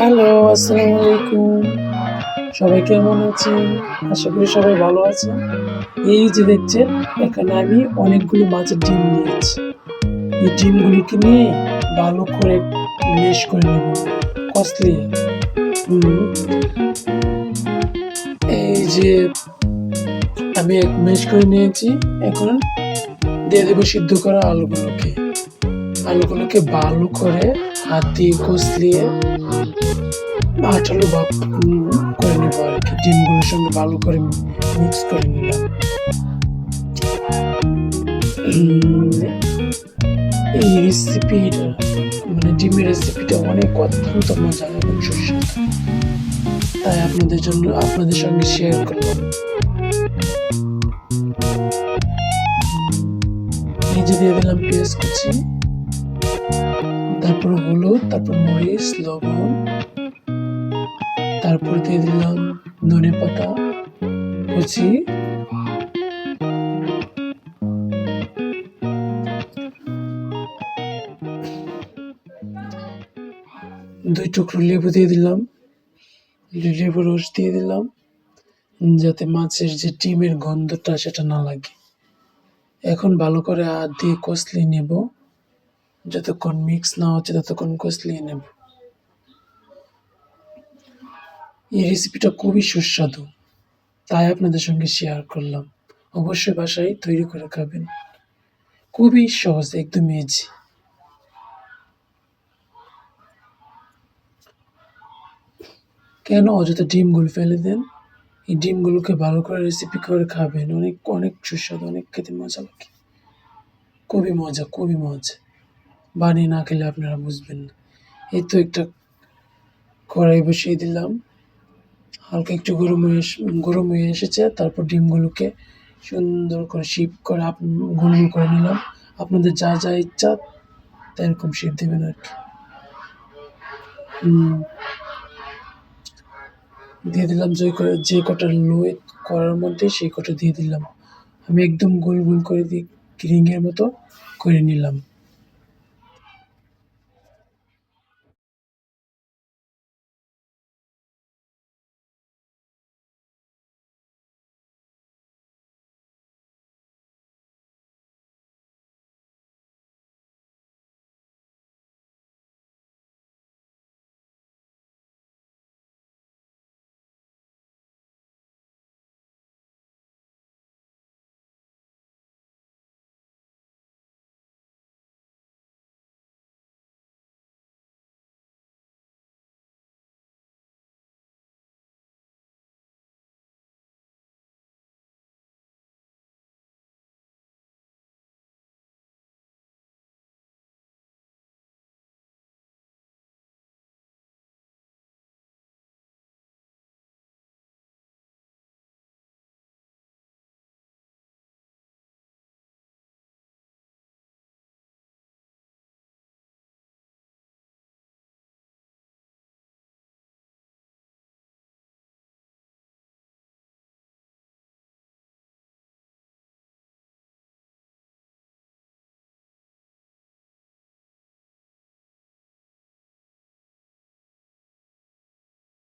Hello, আসসালামু আলাইকুম। সবাই কেমন আছেন? আশা করি সবাই ভালো আছেন। এই যে দেখছেন, এখানে আমি অনেকগুলো মাছের ডিম নিয়েছি। এই ডিমগুলোকে নিয়ে ভালো করে মেশ করে নেব কষলিয়ে। হুম, এই যে আমি মেশ করে নিয়েছি। এখন দিয়ে দেবো সিদ্ধ করা আলুগুলোকে। আলুগুলোকে ভালো করে হাত দিয়ে কষলিয়ে আঠালো ভাব করে নেব আরকি। ডিমগুলোর সঙ্গে ভালো করে মিক্স করে নিলাম। উম এই রেসিপিটা ডিমের রেসিপিটা অনেক অত্যন্ত মজার এবং সুস্বাদু। তাই আপনাদের সঙ্গে শেয়ার করলাম। এই যে দিয়ে দিলাম পেঁয়াজ কুচি, তারপর হলুদ, তারপর মরিচ, লবণ, তারপর দিয়ে দিলাম ধনেপাতা কুচি, দুই টুকরো লেবু দিয়ে দিলাম, লেবুর রস দিয়ে দিলাম যাতে মাছের যে ডিমের গন্ধটা সেটা না লাগে। এখন ভালো করে হাত দিয়ে কষলিয়ে নেব। যতক্ষণ মিক্স না হচ্ছে ততক্ষণ কষলিয়ে নেব। এই রেসিপিটা খুবই সুস্বাদু, তাই আপনাদের সঙ্গে শেয়ার করলাম। অবশ্যই বাসায় তৈরি করে খাবেন। খুবই সহজ, একদম ইজি। কেন অযথা ডিমগুলো ফেলে দেন? এই ডিমগুলোকে ভালো করে রেসিপি করে খাবেন। অনেক অনেক সুস্বাদু, অনেক খেতে মজা লাগে। খুবই মজা, খুবই মজা। বানিয়ে না খেলে আপনারা বুঝবেন না। এই তো একটা কড়াই বসিয়ে দিলাম। হালকা একটু গরম হয়ে এসেছে। তারপর ডিমগুলোকে সুন্দর করে শিপ করে গোল গোল করে নিলাম। আপনাদের যা যা ইচ্ছা এরকম শেপ দেবেন আর কি। দিয়ে দিলাম যে কটা লোয়ে করার মধ্যে সেই কটা দিয়ে দিলাম। আমি একদম গোল গোল করে দিয়ে রিংয়ের মতো করে নিলাম।